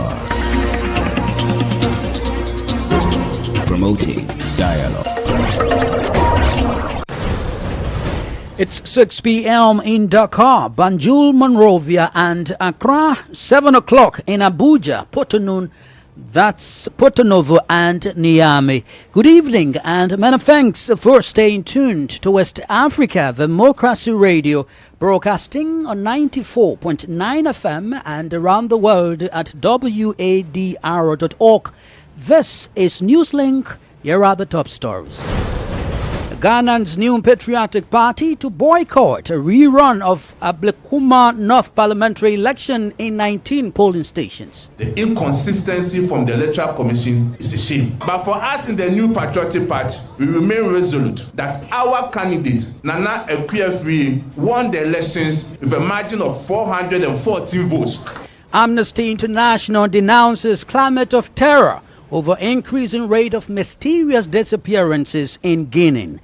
Dakar. Promoting dialogue. It's 6 p.m. in Dakar, Banjul, Monrovia, and Accra, 7 o'clock in Abuja, Porto Novo and Niamey. Good evening and many thanks for staying tuned to West Africa Democracy Radio, broadcasting on 94.9 FM and around the world at wadr.org. This is Newslink. Here are the top stories. Ghana's new patriotic party to boycott a rerun of Ablekuma North parliamentary election in 19 polling stations. The inconsistency from the Electoral Commission is a shame. But for us in the new patriotic party, we remain resolute that our candidate, Nana Ekuafri, won the elections with a margin of 414 votes. Amnesty International denounces climate of terror over increasing rate of mysterious disappearances in Guinea.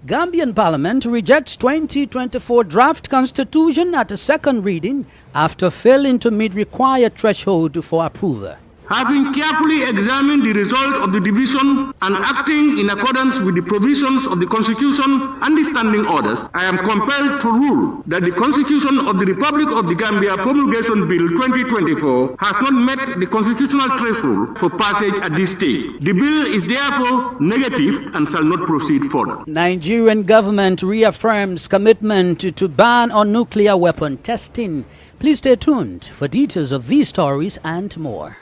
Gambian Parliament rejects 2024 draft constitution at a second reading after failing to meet required threshold for approval. Having carefully examined the result of the division and acting in accordance with the provisions of the Constitution and the standing orders, I am compelled to rule that the Constitution of the Republic of the Gambia Promulgation Bill 2024 has not met the constitutional threshold for passage at this stage. The bill is therefore negative and shall not proceed further. Nigerian government reaffirms commitment to ban on nuclear weapon testing. Please stay tuned for details of these stories and more.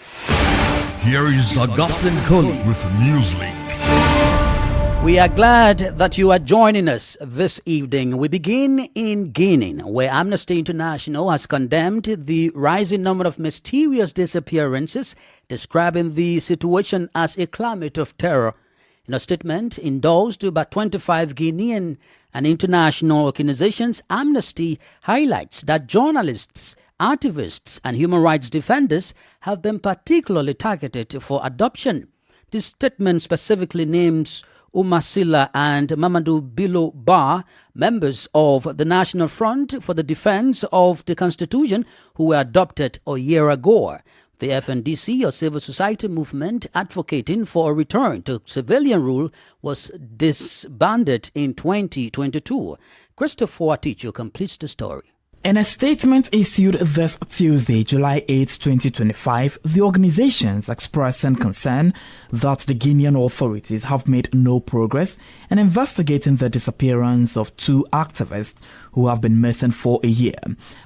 Here is Augustine Coley with Newslink. We are glad that you are joining us this evening. We begin in Guinea, where Amnesty International has condemned the rising number of mysterious disappearances, describing the situation as a climate of terror. In a statement endorsed by 25 Guinean and international organizations, Amnesty highlights that journalists, activists, and human rights defenders have been particularly targeted for adoption. This statement specifically names Umasila and Mamadou Bilo Ba, members of the National Front for the Defense of the Constitution, who were adopted a year ago. The FNDC, or civil society movement advocating for a return to civilian rule, was disbanded in 2022. Christopher Aticho completes the story. In a statement issued this Tuesday, July 8, 2025, the organizations expressing concern that the Guinean authorities have made no progress in investigating the disappearance of two activists who have been missing for a year.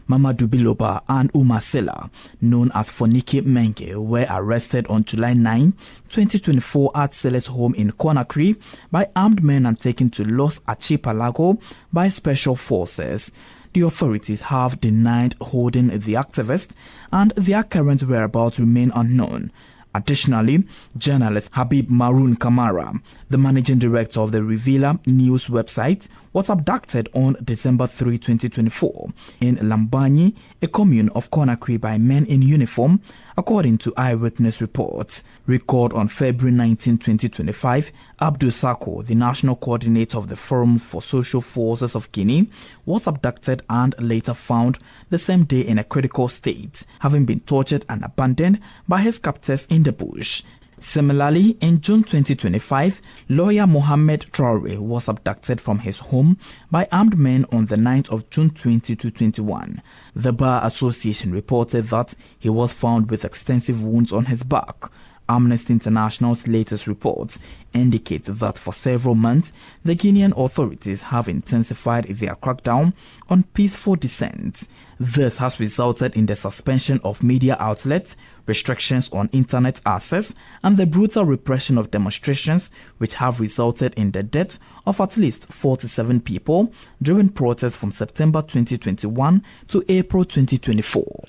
Mamadou Biloba and Umasila, known as Fonike Menge, were arrested on July 9, 2024 at Sele's home in Conakry by armed men and taken to Los Archipelago by special forces. The authorities have denied holding the activists and their current whereabouts remain unknown. Additionally, journalist Habib Maroon Kamara, the managing director of the Revealer News website, was abducted on December 3, 2024 in Lambani, a commune of Conakry, by men in uniform, according to eyewitness reports. Record on February 19, 2025, Abdul Sako, the national coordinator of the Forum for Social Forces of Guinea, was abducted and later found the same day in a critical state, having been tortured and abandoned by his captors in the bush. Similarly, in June 2025, lawyer Mohamed Traore was abducted from his home by armed men on the 9th of June 2021. The Bar Association reported that he was found with extensive wounds on his back. Amnesty International's latest reports indicate that for several months, the Guinean authorities have intensified their crackdown on peaceful dissent. This has resulted in the suspension of media outlets, restrictions on internet access, and the brutal repression of demonstrations, which have resulted in the death of at least 47 people during protests from September 2021 to April 2024.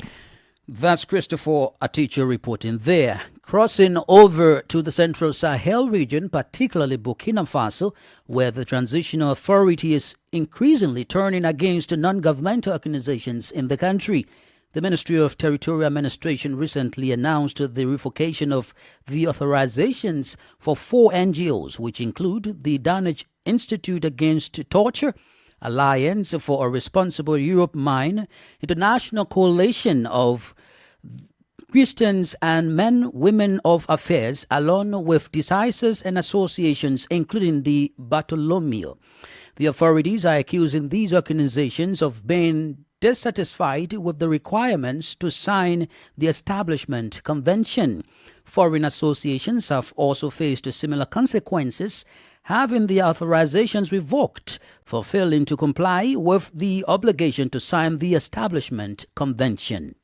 That's Christopher Aticho reporting there. Crossing over to the Central Sahel region, particularly Burkina Faso, where the transitional authority is increasingly turning against non-governmental organizations in the country. The Ministry of Territorial Administration recently announced the revocation of the authorizations for 4 NGOs, which include the Danish Institute Against Torture, Alliance for a Responsible Europe Mine, International Coalition of Christians and men, women of affairs, along with decisors and associations, including the Bartolomeo. The authorities are accusing these organizations of being dissatisfied with the requirements to sign the Establishment Convention. Foreign associations have also faced similar consequences, having their authorizations revoked for failing to comply with the obligation to sign the Establishment Convention.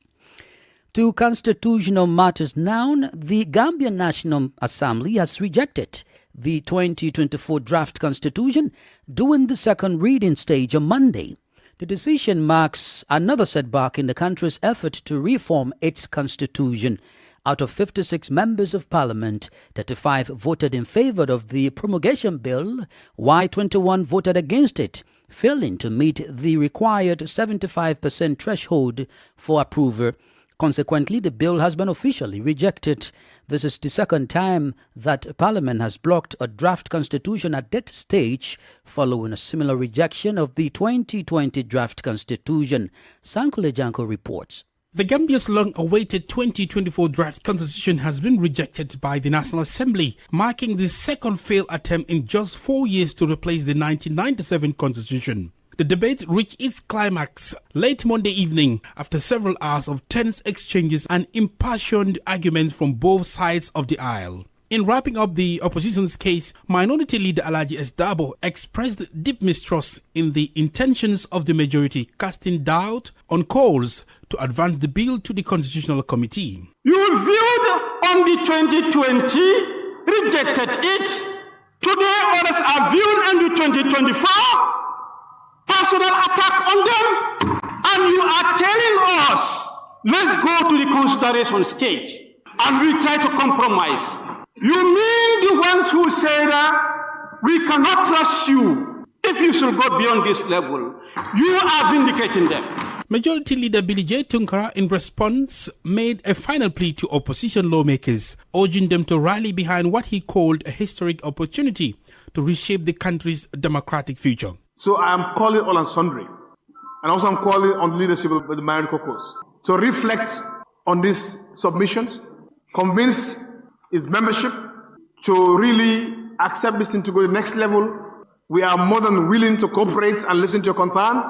To constitutional matters now, the Gambian National Assembly has rejected the 2024 draft constitution during the second reading stage on Monday. The decision marks another setback in the country's effort to reform its constitution. Out of 56 members of parliament, 35 voted in favor of the promulgation bill, while 21 voted against it, failing to meet the required 75% threshold for approval. Consequently, the bill has been officially rejected. This is the second time that Parliament has blocked a draft constitution at that stage, following a similar rejection of the 2020 draft constitution. Sankule Janko reports. The Gambia's long-awaited 2024 draft constitution has been rejected by the National Assembly, marking the second failed attempt in just 4 years to replace the 1997 constitution. The debate reached its climax late Monday evening after several hours of tense exchanges and impassioned arguments from both sides of the aisle. In wrapping up the opposition's case, Minority Leader Alhaji S. Dabo expressed deep mistrust in the intentions of the majority, casting doubt on calls to advance the bill to the Constitutional Committee. You viewed on the 2020, rejected it. Today others are viewing on the 2024. Personal attack on them, and you are telling us, let's go to the consideration stage, and we try to compromise. You mean the ones who say that we cannot trust you if you should go beyond this level? You are vindicating them. Majority Leader Billy J. Tunkara, in response, made a final plea to opposition lawmakers, urging them to rally behind what he called a historic opportunity to reshape the country's democratic future. So I am calling all and sundry, and also I'm calling on the leadership of the Minority Caucus to reflect on these submissions, convince its membership to really accept this thing to go to the next level. We are more than willing to cooperate and listen to your concerns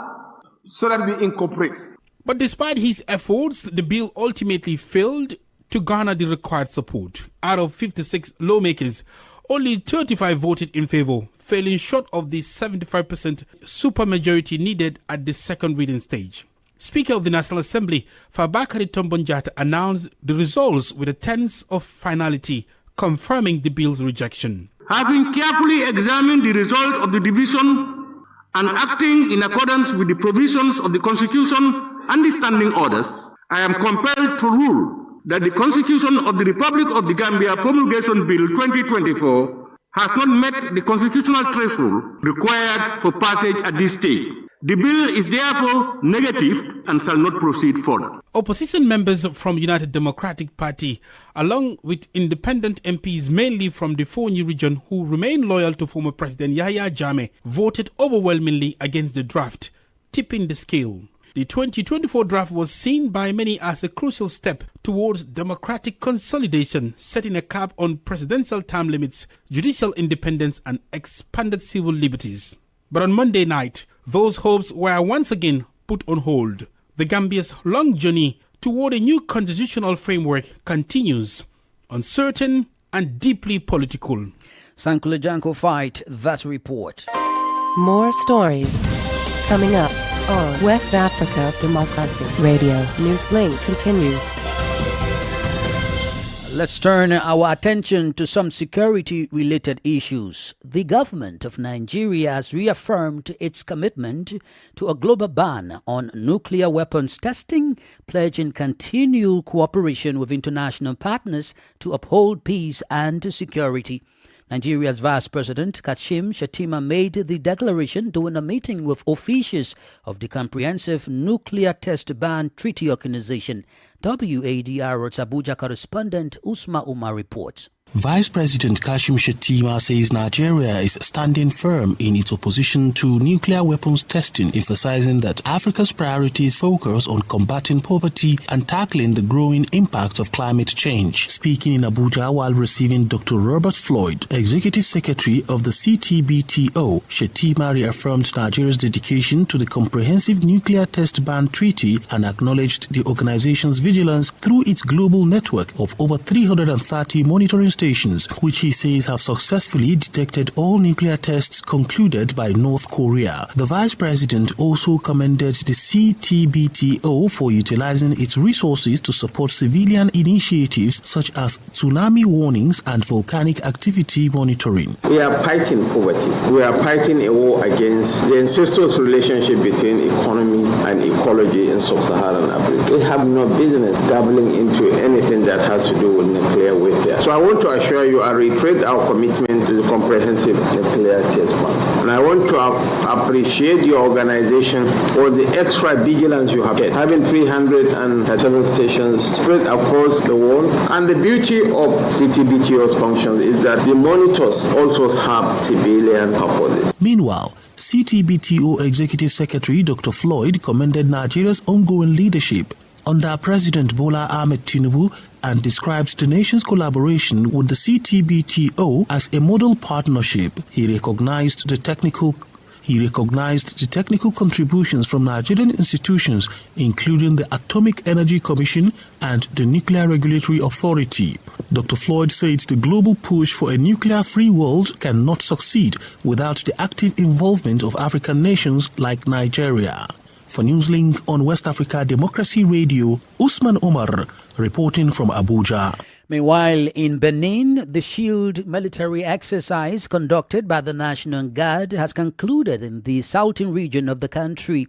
so that we incorporate. But despite his efforts, the bill ultimately failed to garner the required support. Out of 56 lawmakers, only 35 voted in favor, falling short of the 75% supermajority needed at the second reading stage. Speaker of the National Assembly, Fabakary Tombon-Jatta, announced the results with a sense of finality, confirming the bill's rejection. Having carefully examined the result of the division and acting in accordance with the provisions of the Constitution and the standing orders, I am compelled to rule that the Constitution of the Republic of the Gambia Promulgation Bill 2024 has not met the constitutional threshold required for passage at this stage. The bill is therefore negative and shall not proceed further. Opposition members from United Democratic Party, along with independent MPs mainly from the Fonyi region who remain loyal to former President Yahya Jammeh, voted overwhelmingly against the draft, tipping the scale. The 2024 draft was seen by many as a crucial step towards democratic consolidation, setting a cap on presidential term limits, judicial independence, and expanded civil liberties. But on Monday night, those hopes were once again put on hold. The Gambia's long journey toward a new constitutional framework continues, uncertain and deeply political. Sankule Janko fight that report. More stories coming up on West Africa Democracy Radio. Newslink continues. Let's turn our attention to some security-related issues. The government of Nigeria has reaffirmed its commitment to a global ban on nuclear weapons testing, pledging continual cooperation with international partners to uphold peace and security. Nigeria's Vice President Kashim Shettima made the declaration during a meeting with officials of the Comprehensive Nuclear Test Ban Treaty Organization. WADR's Abuja correspondent Usma Umar reports. Vice President Kashim Shettima says Nigeria is standing firm in its opposition to nuclear weapons testing, emphasizing that Africa's priorities focus on combating poverty and tackling the growing impact of climate change. Speaking in Abuja while receiving Dr. Robert Floyd, Executive Secretary of the CTBTO, Shettima reaffirmed Nigeria's dedication to the Comprehensive Nuclear Test Ban Treaty and acknowledged the organization's vigilance through its global network of over 330 monitoring stations, which he says have successfully detected all nuclear tests concluded by North Korea. The Vice President also commended the CTBTO for utilizing its resources to support civilian initiatives such as tsunami warnings and volcanic activity monitoring. We are fighting poverty. We are fighting a war against the incestuous relationship between economy and ecology in sub-Saharan Africa. We have no business dabbling into anything that has to do with nuclear warfare. So I want to assure you, I reiterate our commitment to the comprehensive nuclear test ban. And I want to appreciate your organization for the extra vigilance you have had, having 307 stations spread across the world. And the beauty of CTBTO's functions is that the monitors also have civilian purposes. Meanwhile, CTBTO Executive Secretary Dr. Floyd commended Nigeria's ongoing leadership under President Bola Ahmed Tinubu and describes the nation's collaboration with the CTBTO as a model partnership. He recognized the technical contributions from Nigerian institutions, including the Atomic Energy Commission and the Nuclear Regulatory Authority. Dr. Floyd said the global push for a nuclear-free world cannot succeed without the active involvement of African nations like Nigeria. For Newslink on West Africa Democracy Radio, Usman Omar reporting from Abuja. Meanwhile, in Benin, the SHIELD military exercise conducted by the National Guard has concluded in the southern region of the country.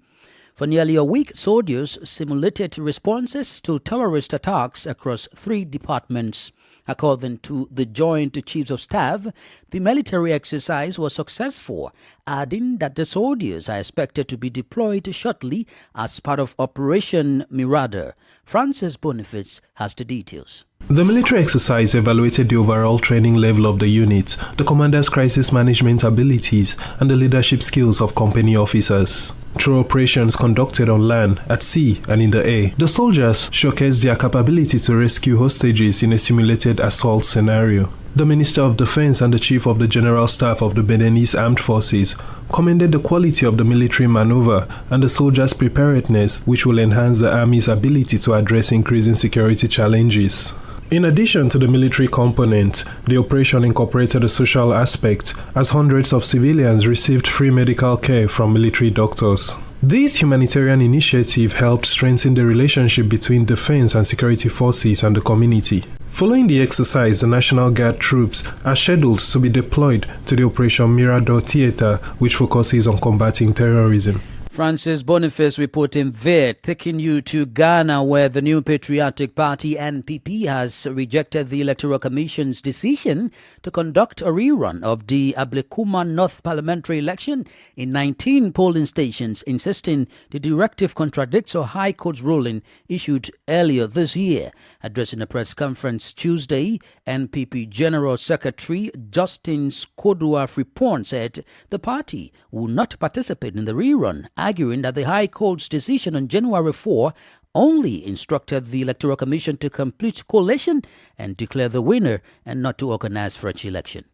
For nearly a week, soldiers simulated responses to terrorist attacks across 3 departments. According to the Joint Chiefs of Staff, the military exercise was successful, adding that the soldiers are expected to be deployed shortly as part of Operation Mirador. Francis Boniface has the details. The military exercise evaluated the overall training level of the unit, the commander's crisis management abilities, and the leadership skills of company officers. Through operations conducted on land, at sea, and in the air, the soldiers showcased their capability to rescue hostages in a simulated assault scenario. The Minister of Defense and the Chief of the General Staff of the Beninese Armed Forces commended the quality of the military maneuver and the soldiers' preparedness, which will enhance the Army's ability to address increasing security challenges. In addition to the military component, the operation incorporated a social aspect, as hundreds of civilians received free medical care from military doctors. This humanitarian initiative helped strengthen the relationship between defense and security forces and the community. Following the exercise, the National Guard troops are scheduled to be deployed to the Operation Mirador Theater, which focuses on combating terrorism. Francis Boniface reporting there, taking you to Ghana, where the New Patriotic Party NPP has rejected the Electoral Commission's decision to conduct a rerun of the Ablekuma North parliamentary election in 19 polling stations, insisting the directive contradicts a High Court's ruling issued earlier this year. Addressing a press conference Tuesday, NPP General Secretary Justin Skodua Frimpong said the party will not participate in the rerun, arguing that the High Court's decision on January 4 only instructed the Electoral Commission to complete collation and declare the winner and not to organize fresh election.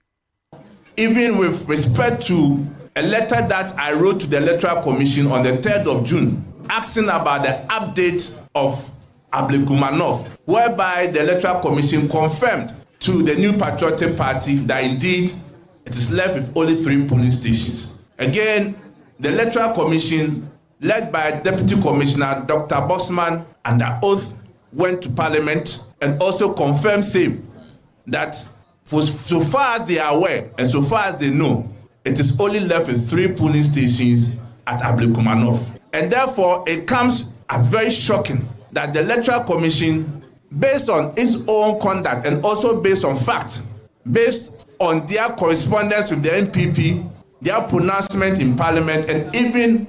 Even with respect to a letter that I wrote to the Electoral Commission on the 3rd of June, asking about the update of Ablekuma North, whereby the Electoral Commission confirmed to the New Patriotic Party that indeed it is left with only 3 polling stations. Again, the Electoral Commission, led by Deputy Commissioner Dr. Bosman, under oath, went to Parliament and also confirmed same that for so far as they are aware and so far as they know, it is only left with 3 polling stations at Ablekuma North. And therefore, it comes as very shocking that the Electoral Commission, based on its own conduct and also based on facts, based on their correspondence with the NPP, their pronouncement in Parliament, and even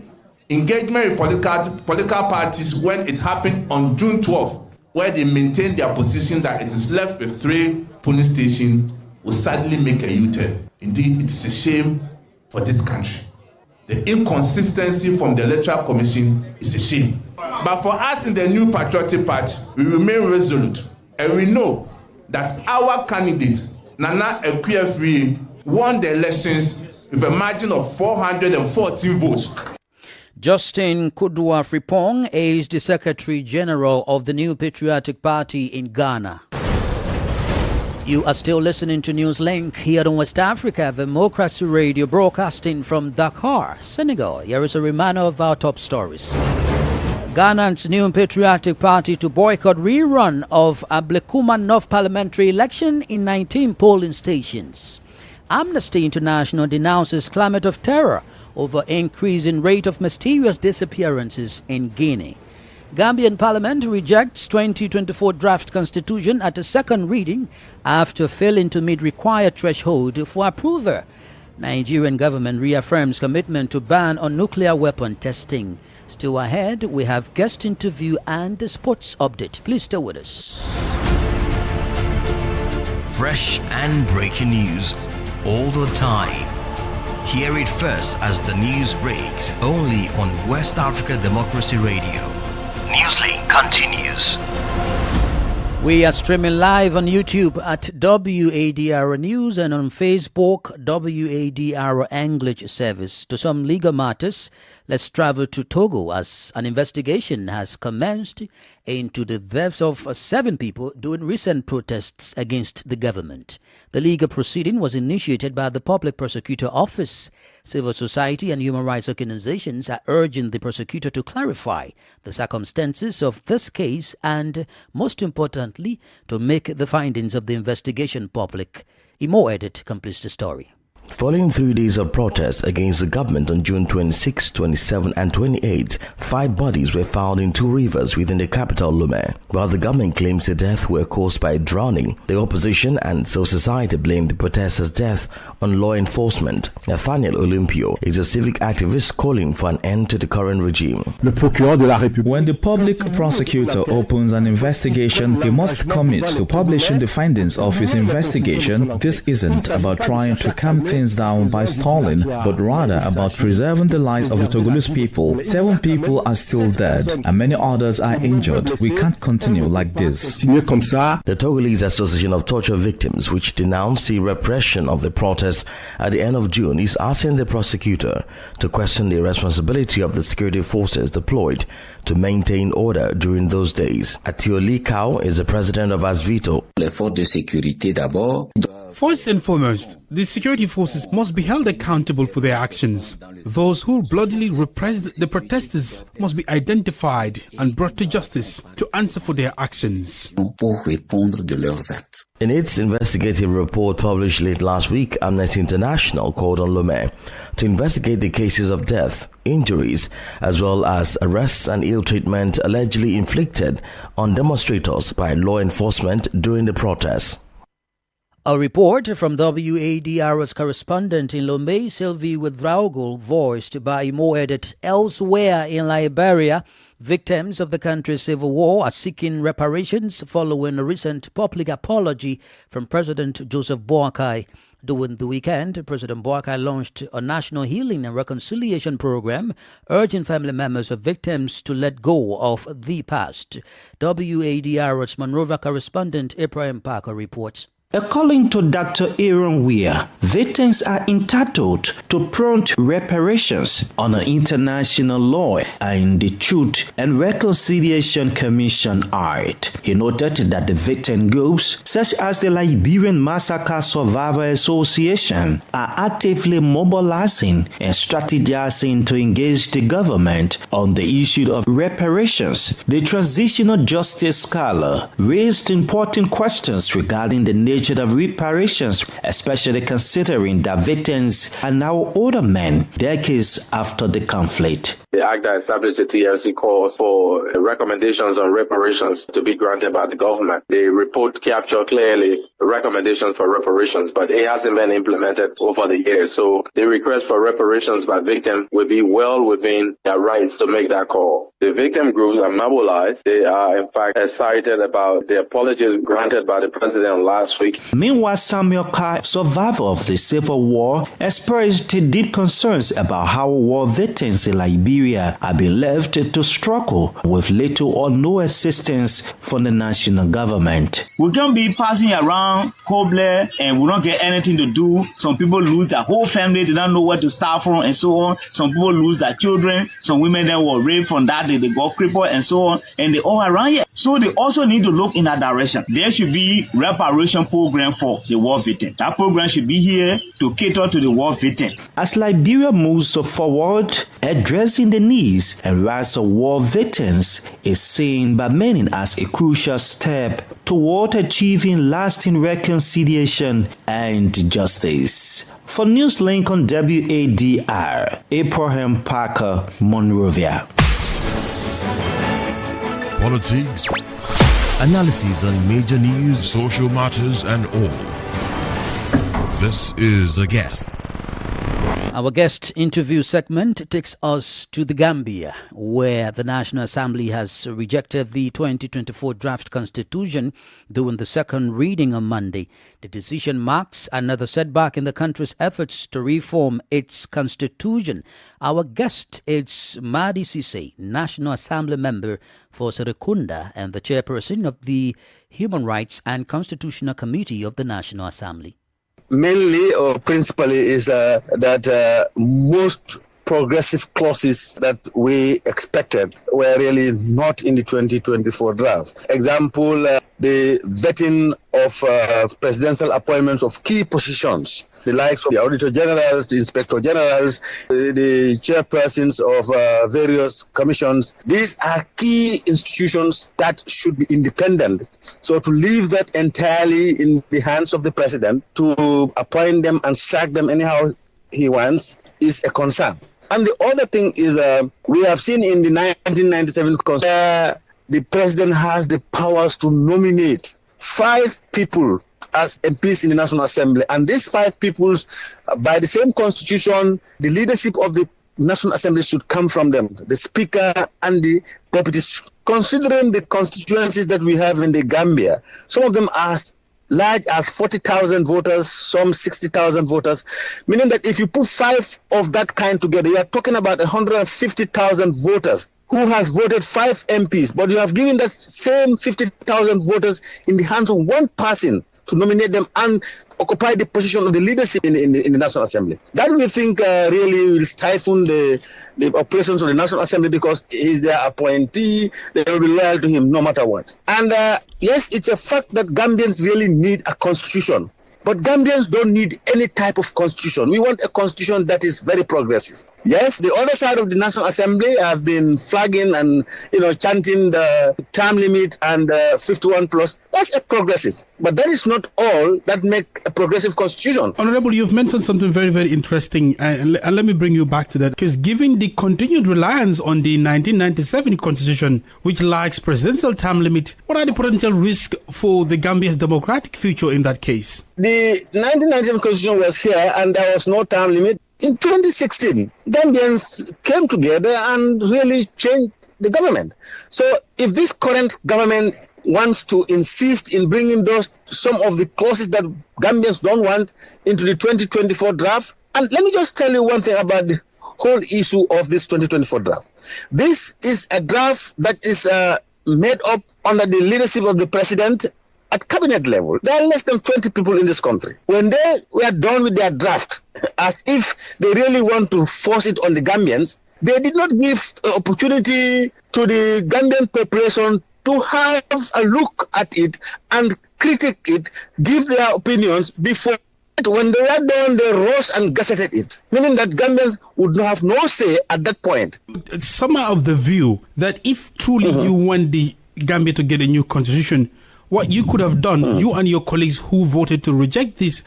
engagement with political parties when it happened on June 12th, where they maintained their position that it is left with 3 polling station will sadly make a U-turn. Indeed, it is a shame for this country. The inconsistency from the Electoral Commission is a shame. But for us in the New Patriotic Party, we remain resolute, and we know that our candidate, Nana Ekuafri, won the elections with a margin of 414 votes. Justin Kudwa Frimpong is the Secretary General of the New Patriotic Party in Ghana. You are still listening to Newslink here on West Africa Democracy Radio, broadcasting from Dakar, Senegal. Here is a reminder of our top stories. Ghana's New Patriotic Party to boycott rerun of Ablekuma North parliamentary election in 19 polling stations. Amnesty International denounces climate of terror over increasing rate of mysterious disappearances in Guinea. Gambian Parliament rejects 2024 draft constitution at a second reading after failing to meet required threshold for approval. Nigerian government reaffirms commitment to ban on nuclear weapon testing. Still ahead, we have guest interview and the sports update. Please stay with us. Fresh and breaking news all the time. Hear it first as the news breaks, only on West Africa Democracy Radio. Newslink continues. We are streaming live on YouTube at WADR News and on Facebook, WADR English Service. To some legal matters, let's travel to Togo as an investigation has commenced into the deaths of 7 people during recent protests against the government. The legal proceeding was initiated by the Public Prosecutor Office. Civil society and human rights organizations are urging the prosecutor to clarify the circumstances of this case and, most importantly, to make the findings of the investigation public. Imo Edit completes the story. Following 3 days of protests against the government on June 26, 27 and 28, 5 bodies were found in 2 rivers within the capital Lomé. While the government claims the deaths were caused by drowning, the opposition and civil society blame the protesters' death on law enforcement. Nathaniel Olympio is a civic activist calling for an end to the current regime. When the public prosecutor opens an investigation, he must commit to publishing the findings of his investigation. This isn't about trying to calm things down by stalling, but rather about preserving the lives of the Togolese people. 7 people are still dead and many others are injured. We can't continue like this. The Togolese Association of Torture Victims, which denounced the repression of the protests at the end of June, is asking the prosecutor to question the responsibility of the security forces deployed to maintain order during those days. Atio Likau is the president of Asvito. First and foremost, the security forces must be held accountable for their actions. Those who bloodily repressed the protesters must be identified and brought to justice to answer for their actions. In its investigative report published late last week, Amnesty International called on Lomé to investigate the cases of death, injuries, as well as arrests and ill treatment allegedly inflicted on demonstrators by law enforcement during the protests. A report from WADR's correspondent in Lomé, Sylvie Withraugal, voiced by Imo Edit. Elsewhere in Liberia, victims of the country's civil war are seeking reparations following a recent public apology from President Joseph Boakai. During the weekend, President Boakai launched a national healing and reconciliation program, urging family members of victims to let go of the past. WADR's Monrovia correspondent Ibrahim Parker reports. According to Dr. Aaron Weir, victims are entitled to prompt reparations under international law and the Truth and Reconciliation Commission Act. He noted that the victim groups, such as the Liberian Massacre Survivor Association, are actively mobilizing and strategizing to engage the government on the issue of reparations. The transitional justice scholar raised important questions regarding the nature of reparations, especially considering that victims are now older men decades after the conflict. The act that established the TRC calls for recommendations on reparations to be granted by the government. The report captured clearly recommendations for reparations, but it hasn't been implemented over the years. So the request for reparations by victims will be well within their rights to make that call. The victim groups are mobilized. They are, in fact, excited about the apologies granted by the president last week. Meanwhile, Samuel Kai, survivor of the Civil War, expressed deep concerns about how war victims in Liberia are being left to struggle with little or no assistance from the national government. We can be passing around hopeless and we don't get anything to do. Some people lose their whole family, they don't know where to start from and so on. Some people lose their children. Some women that were raped from that, they got crippled and so on. And they all around here. So they also need to look in that direction. There should be reparation program for the war victim. That program should be here to cater to the war victim. As Liberia moves forward, addressing the needs and rights of war victims is seen by many as a crucial step toward achieving lasting reconciliation and justice. For Newslink on WADR, Abraham Parker, Monrovia. Politics, analysis on major news, social matters, and all. This is A Guest. Our guest interview segment takes us to the Gambia, where the National Assembly has rejected the 2024 draft constitution during the second reading on Monday. The decision marks another setback in the country's efforts to reform its constitution. Our guest is Madi Sise, National Assembly member for Serekunda and the chairperson of the Human Rights and Constitutional Committee of the National Assembly. Mainly or principally is that most progressive clauses that we expected were really not in the 2024 draft. Example, the vetting of presidential appointments of key positions, the likes of the Auditor Generals, the Inspector Generals, the chairpersons of various commissions. These are key institutions that should be independent. So to leave that entirely in the hands of the president to appoint them and sack them anyhow he wants is a concern. And the other thing is we have seen in the 1997 Constitution the president has the powers to nominate 5 people as MPs in the National Assembly. And these 5 people, by the same constitution, the leadership of the National Assembly should come from them, the Speaker and the deputies. Considering the constituencies that we have in the Gambia, some of them are large as 40,000 voters, some 60,000 voters, meaning that if you put 5 of that kind together, you are talking about 150,000 voters who has voted 5 MPs, but you have given that same 50,000 voters in the hands of one person to nominate them and occupy the position of the leadership in the National Assembly. That we think really will stifle the operations of the National Assembly because he is their appointee. They will be loyal to him no matter what. And yes, it's a fact that Gambians really need a constitution. But Gambians don't need any type of constitution. We want a constitution that is very progressive. Yes, the other side of the National Assembly have been flagging and chanting the term limit and 51 plus. That's a progressive. But that is not all that make a progressive constitution. Honorable, you've mentioned something very, very interesting. And let me bring you back to that. Because given the continued reliance on the 1997 constitution, which lacks presidential term limit, what are the potential risks for the Gambia's democratic future in that case? The 1997 constitution was here and there was no term limit. In 2016, Gambians came together and really changed the government. So if this current government wants to insist in bringing some of the clauses that Gambians don't want into the 2024 draft, and let me just tell you one thing about the whole issue of this 2024 draft. This is a draft that is made up under the leadership of the president at cabinet level. There are less than 20 people in this country. When they were done with their draft, as if they really want to force it on the Gambians, they did not give opportunity to the Gambian population to have a look at it and critique it, give their opinions before. When they were done, they rose and gazetted it, meaning that Gambians would have no say at that point. Some are of the view that if truly you want the Gambia to get a new constitution, what you could have done, you and your colleagues who voted to reject this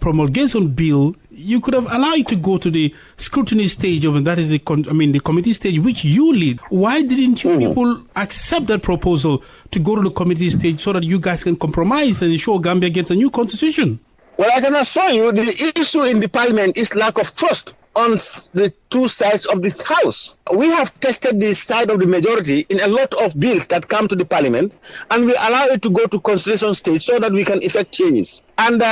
promulgation bill, you could have allowed it to go to the scrutiny stage of, and that is the committee stage, which you lead. Why didn't you people accept that proposal to go to the committee stage so that you guys can compromise and ensure Gambia gets a new constitution? Well, I can assure you the issue in the parliament is lack of trust on the two sides of the house. We have tested the side of the majority in a lot of bills that come to the parliament, and we allow it to go to constitution stage so that we can effect changes. And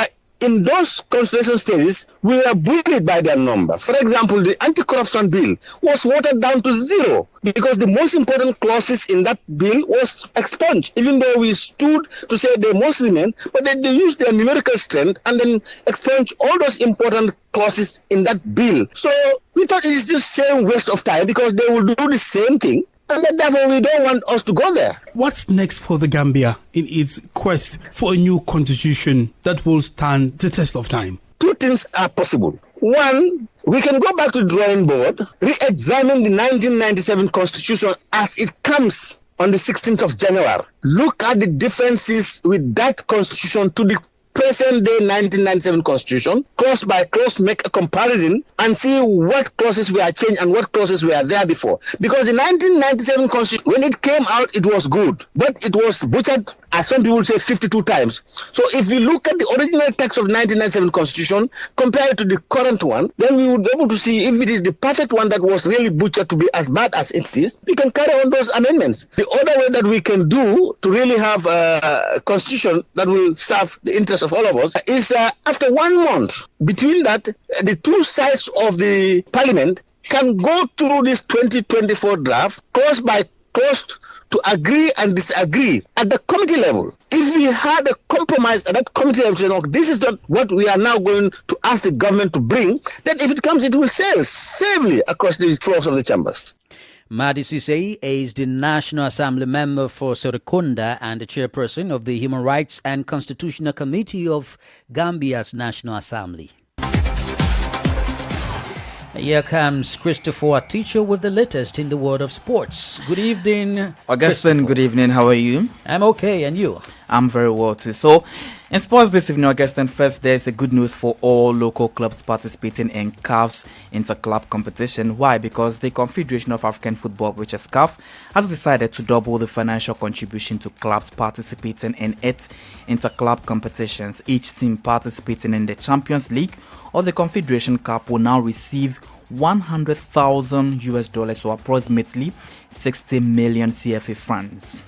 in those constitution stages, we were bullied by their number. For example, the anti-corruption bill was watered down to 0 because the most important clauses in that bill was expunged, even though we stood to say they must remain, but they used their numerical strength and then expunged all those important clauses in that bill. So we thought it is the same waste of time because they will do the same thing. And therefore, we don't want us to go there. What's next for the Gambia in its quest for a new constitution that will stand the test of time? Two things are possible. One, we can go back to the drawing board, re-examine the 1997 constitution as it comes on the 16th of January. Look at the differences with that constitution to the present day 1997 constitution, clause by clause, make a comparison and see what clauses were changed and what clauses were there before. Because the 1997 constitution, when it came out, it was good, but it was butchered, as some people say, 52 times. So if we look at the original text of 1997 constitution, compare it to the current one, then we would be able to see if it is the perfect one that was really butchered to be as bad as it is, we can carry on those amendments. The other way that we can do to really have a constitution that will serve the interests of all of us is after 1 month, between that, the two sides of the parliament can go through this 2024 draft, clause by clause, to agree and disagree at the committee level. If we had a compromise at that committee level, saying, this is not what we are now going to ask the government to bring, then if it comes, it will sail safely across the floors of the chambers. Madi Sise is the National Assembly member for Serekunda and the chairperson of the Human Rights and Constitutional Committee of Gambia's National Assembly. Here comes Christopher, teacher with the latest in the world of sports. Good evening, Augustine. Good evening. How are you? I'm okay, and you? I'm very well too. So, in sports this evening, Augustine, first there's a good news for all local clubs participating in CAF's inter-club competition. Why? Because the Confederation of African Football, which is CAF, has decided to double the financial contribution to clubs participating in its inter-club competitions. Each team participating in the Champions League or the Confederation Cup will now receive $100,000 or approximately 60 million CFA francs.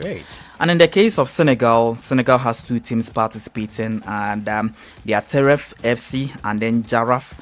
Great. And in the case of Senegal, Senegal has two teams participating, and they are Teref FC and then Jaraf.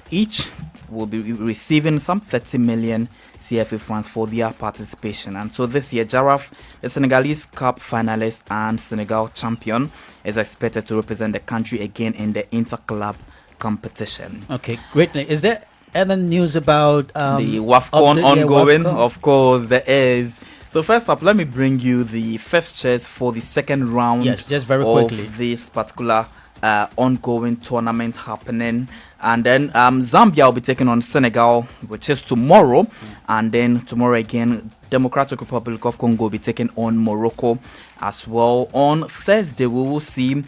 Each will be receiving some 30 million CFA francs for their participation. And so this year, Jaraf, the Senegalese Cup finalist and Senegal champion, is expected to represent the country again in the inter-club competition. Okay, great. Is there any news about the WAFCON ongoing? WAFCON? Of course, there is. So first up, let me bring you the fixtures for the second round. Yes, just very quickly. Of this particular ongoing tournament happening. And then Zambia will be taking on Senegal, which is tomorrow. And then tomorrow again, Democratic Republic of Congo will be taking on Morocco as well. On Thursday, we will see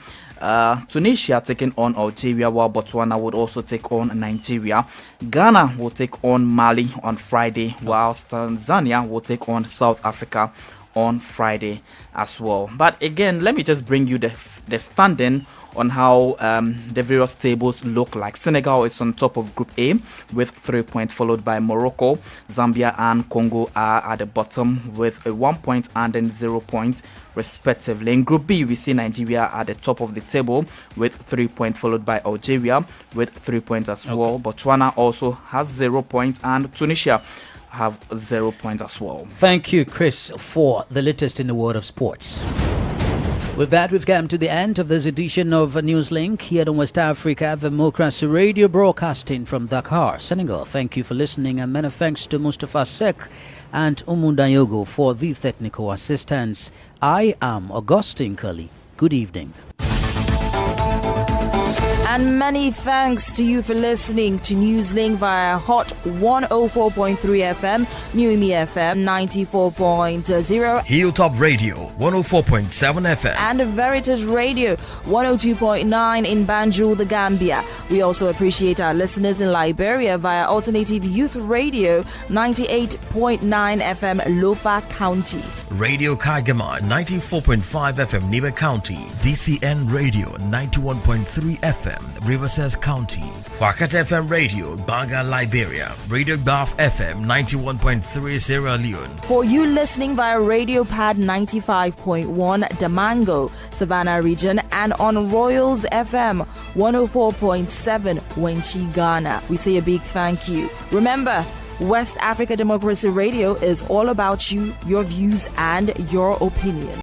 Tunisia taking on Algeria, while Botswana would also take on Nigeria. Ghana will take on Mali on Friday, whilst Tanzania will take on South Africa on Friday as well. But again, let me just bring you the standing on how the various tables look like. Senegal is on top of Group A with 3 points, followed by Morocco. Zambia and Congo are at the bottom with a 1 point and then 0 points respectively. In Group B, we see Nigeria at the top of the table with 3 points, followed by Algeria with 3 points as well. Botswana also has 0 points, and Tunisia have 0 points as well. Thank you, Chris, for the latest in the world of sports. With that, we've come to the end of this edition of Newslink here on West Africa Democracy Radio, broadcasting from Dakar, Senegal. Thank you for listening, and many thanks to Mustafa Sek and Umundayogo for the technical assistance. I am Augustine Curley. Good evening. And many thanks to you for listening to Newslink via Hot 104.3 FM, Newmi FM 94.0, Hilltop Radio 104.7 FM, and Veritas Radio 102.9 in Banjul, the Gambia. We also appreciate our listeners in Liberia via Alternative Youth Radio 98.9 FM, Lofa County. Radio Kagama 94.5 FM, Nibe County, DCN Radio 91.3 FM, Riverside County, Wakat FM Radio, Banga, Liberia, Radio Baf FM 91.3 Sierra Leone. For you listening via Radio Pad 95.1 Damango, Savannah region, and on Royals FM 104.7 Wenchi, Ghana, we say a big thank you. Remember, West Africa Democracy Radio is all about you, your views, and your opinion.